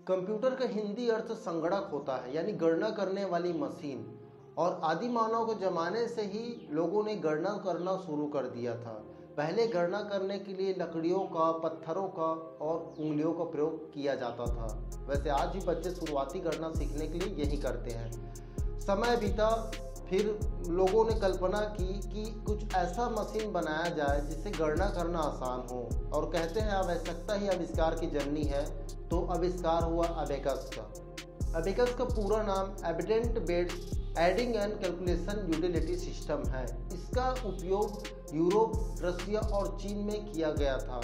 Computer का हिंदी अर्थ संगणक होता है, यानी गणना करने वाली मशीन। और आदि मानव के ज़माने से ही लोगों ने गणना करना शुरू कर दिया था। पहले गणना करने के लिए लकड़ियों का, पत्थरों का और उंगलियों का प्रयोग किया जाता था। वैसे आज भी बच्चे शुरुआती गणना सीखने के लिए यही करते हैं। समय बीता, फिर लोगों ने कल्पना की कि कुछ ऐसा मशीन बनाया जाए जिससे गणना करना आसान हो, और कहते हैं आवश्यकता ही आविष्कार की जननी है। तो आविष्कार हुआ अबेकस का। अबेकस का पूरा नाम evident based adding and calculation utility system है। इसका उपयोग यूरोप, रसिया और चीन में किया गया था।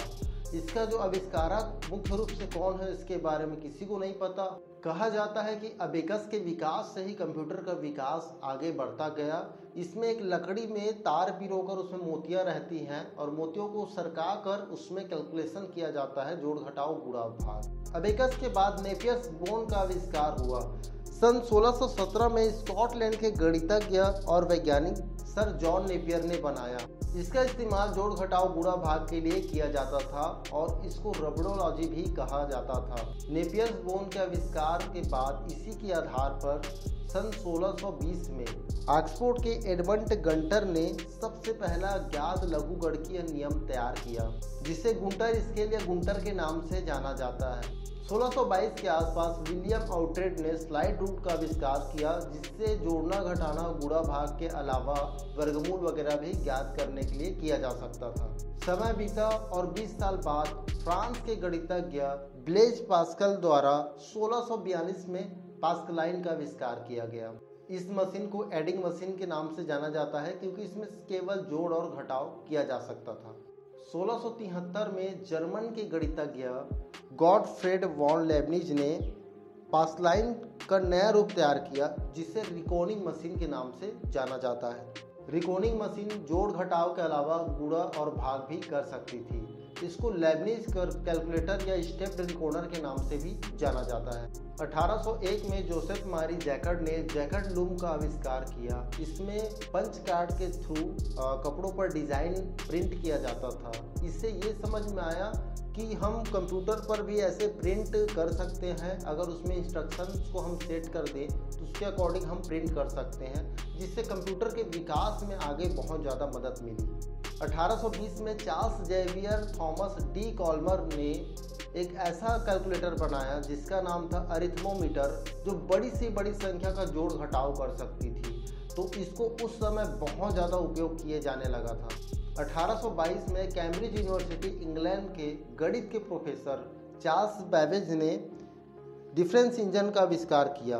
इसका जो आविष्कारक मुख्य रूप से कौन है, इसके बारे में किसी को नहीं पता। कहा जाता है कि अबेकस के विकास से ही कंप्यूटर का विकास आगे बढ़ता गया। इसमें एक लकड़ी में तार पिरोकर उसमें मोतियां रहती हैं और मोतियों को सरका कर उसमें कैलकुलेशन किया जाता है, जोड़ घटाओ गुणा भाग। अबेकस के बाद नेपियर्स बोन का आविष्कार हुआ। सन 1617 में स्कॉटलैंड के गणितज्ञ और वैज्ञानिक सर जॉन नेपियर ने बनाया। इसका इस्तेमाल जोड़ घटाओ गुणा भाग के लिए किया जाता था और इसको रबड़ोलॉजी भी कहा जाता था। नेपियर्स बोन के आविष्कार के बाद इसी के आधार पर सन 1620 में ऑक्सफोर्ड के एडमंड गंटर ने सबसे पहला ज्ञात लघुगणकीय नियम तैयार किया, जिसे गुंटर स्केल या गुंटर के नाम से जाना जाता है। 1622 के आसपास विलियम आउट्रेड ने स्लाइड रूट का आविष्कार किया, जिससे जोड़ना, घटाना, गुणा भाग के अलावा वर्गमूल वगैरह भी ज्ञात करने के लिए किया जा सकता था। समय बीता और 20 साल बाद फ्रांस के गणितज्ञ ब्लेज पास्कल द्वारा 1642 में पास्कलाइन का आविष्कार किया गया। इस मशीन को एडिंग मशीन के नाम से जाना जाता है, क्योंकि इसमें केवल जोड़ और घटाव किया जा सकता था। 1673 में जर्मन के गणितज्ञ गॉटफ्रेड वॉन लेबनिज ने पास्कलाइन का नया रूप तैयार किया, जिसे रिकोनिंग मशीन के नाम से जाना जाता है। रिकोनिंग मशीन जोड़ घटाव के अलावा गुणा और भाग भी कर सकती थी। इसको लेबनिज कैलकुलेटर या स्टेप्ड रिकोनर के नाम से भी जाना जाता है। 1801 में जोसेफ मारी जैकर्ड ने जैकर्ड लूम का आविष्कार किया। इसमें पंच कार्ड के थ्रू कपड़ों पर डिज़ाइन प्रिंट किया जाता था। इससे ये समझ में आया कि हम कंप्यूटर पर भी ऐसे प्रिंट कर सकते हैं। अगर उसमें इंस्ट्रक्शंस को हम सेट कर दें तो उसके अकॉर्डिंग हम प्रिंट कर सकते हैं, जिससे कंप्यूटर के विकास में आगे बहुत ज़्यादा मदद मिली। 1820 में चार्ल्स जेवियर थॉमस डी कॉल्मर ने एक ऐसा कैलकुलेटर बनाया जिसका नाम था अरिथमोमीटर, जो बड़ी से बड़ी संख्या का जोड़ घटाव कर सकती थी। तो इसको उस समय बहुत ज़्यादा उपयोग किए जाने लगा था। 1822 में कैम्ब्रिज यूनिवर्सिटी इंग्लैंड के गणित के प्रोफेसर चार्ल्स बैबेज ने डिफरेंस इंजन का आविष्कार किया।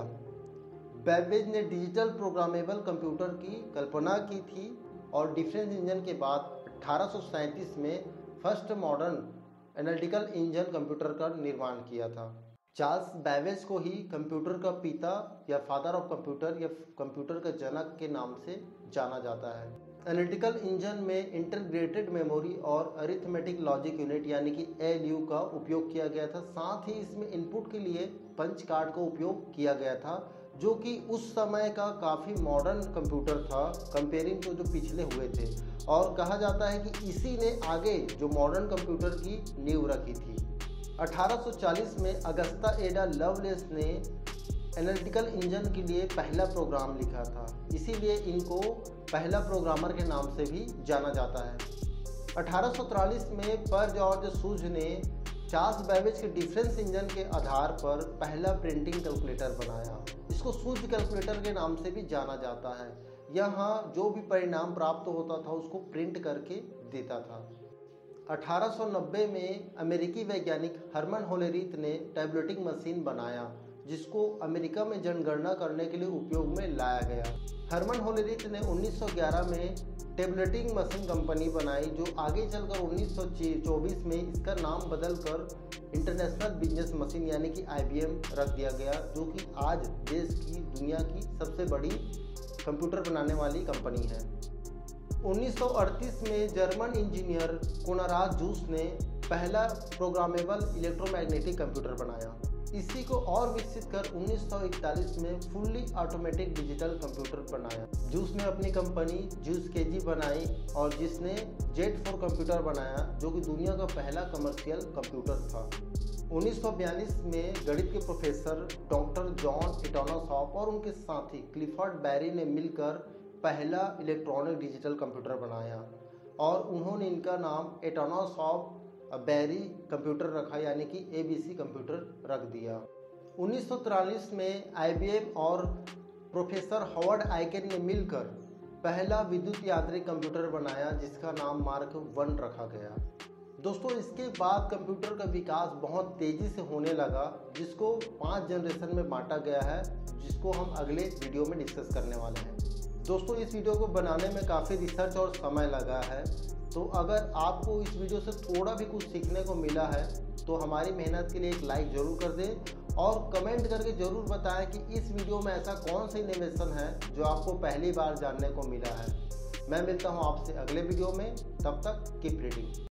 बैबेज ने डिजिटल प्रोग्रामेबल कंप्यूटर की कल्पना की थी और डिफरेंस इंजन के बाद 1837 में first modern analytical engine computer का निर्माण किया था। चार्ल्स बैबेज को ही कंप्यूटर का पिता या फादर ऑफ कंप्यूटर या कंप्यूटर का जनक के नाम से जाना जाता है। एनालिटिकल इंजन में इंटीग्रेटेड मेमोरी और अरिथमेटिक लॉजिक यूनिट यानी कि एएलयू का उपयोग किया गया था। साथ ही इसमें इनपुट के लिए पंच कार्ड का उपयोग किया गया था, जो कि उस समय का काफ़ी मॉडर्न कंप्यूटर था कंपेयरिंग टू जो पिछले हुए थे। और कहा जाता है कि इसी ने आगे जो मॉडर्न कंप्यूटर की नींव रखी थी। 1840 में अगस्ता एडा लवलेस ने एनालिटिकल इंजन के लिए पहला प्रोग्राम लिखा था, इसीलिए इनको पहला प्रोग्रामर के नाम से भी जाना जाता है। 1843 में पर जॉर्ज सूज ने चार्ल्स बैबेज के डिफरेंस इंजन के आधार पर पहला प्रिंटिंग कैलकुलेटर बनाया। इसको सूज कैलकुलेटर के नाम से भी जाना जाता है। यहाँ जो भी परिणाम प्राप्त होता था उसको प्रिंट करके देता था। 1890 में अमेरिकी वैज्ञानिक हरमन होलेरीथ ने टैबलेटिंग मशीन बनाया, जिसको अमेरिका में जनगणना करने के लिए उपयोग में लाया गया। हरमन होलेरीथ ने 1911 में टैबलेटिंग मशीन कंपनी बनाई, जो आगे चलकर 1924 में इसका नाम बदलकर इंटरनेशनल बिजनेस मशीन यानी कि IBM रख दिया गया, जो कि आज देश की, दुनिया की सबसे बड़ी कंप्यूटर बनाने वाली कंपनी है। 1938 में जर्मन इंजीनियर कोनाराड जूस ने पहला प्रोग्रामेबल इलेक्ट्रोमैग्नेटिक कंप्यूटर बनाया। इसी को और विकसित कर 1941 में फुल्ली ऑटोमेटिक डिजिटल कंप्यूटर बनाया। जूस ने अपनी कंपनी जूस केजी बनाई और जिसने जेट4 कंप्यूटर बनाया, जो कि दुनिया का पहला कमर्शियल कंप्यूटर था। 1942 में गणित के प्रोफेसर डॉक्टर जॉन एटोनोसॉफ और उनके साथी क्लिफर्ड बैरी ने मिलकर पहला इलेक्ट्रॉनिक डिजिटल कंप्यूटर बनाया और उन्होंने इनका नाम एटोनोसॉफ बैरी कंप्यूटर रखा, यानी कि ABC कंप्यूटर रख दिया। 1943 में IBM और प्रोफेसर हॉवर्ड आइकेन ने मिलकर पहला विद्युत यांत्रिक कंप्यूटर बनाया जिसका नाम मार्क 1 रखा गया। दोस्तों, इसके बाद कंप्यूटर का विकास बहुत तेज़ी से होने लगा, जिसको 5 जनरेशन में बांटा गया है, जिसको हम अगले वीडियो में डिस्कस करने वाले हैं। दोस्तों, इस वीडियो को बनाने में काफ़ी रिसर्च और समय लगा है, तो अगर आपको इस वीडियो से थोड़ा भी कुछ सीखने को मिला है तो हमारी मेहनत के लिए एक लाइक ज़रूर कर दें और कमेंट करके ज़रूर बताएं कि इस वीडियो में ऐसा कौन सा इनोवेशन है जो आपको पहली बार जानने को मिला है। मैं मिलता हूं आपसे अगले वीडियो में, तब तक कीप रीडिंग।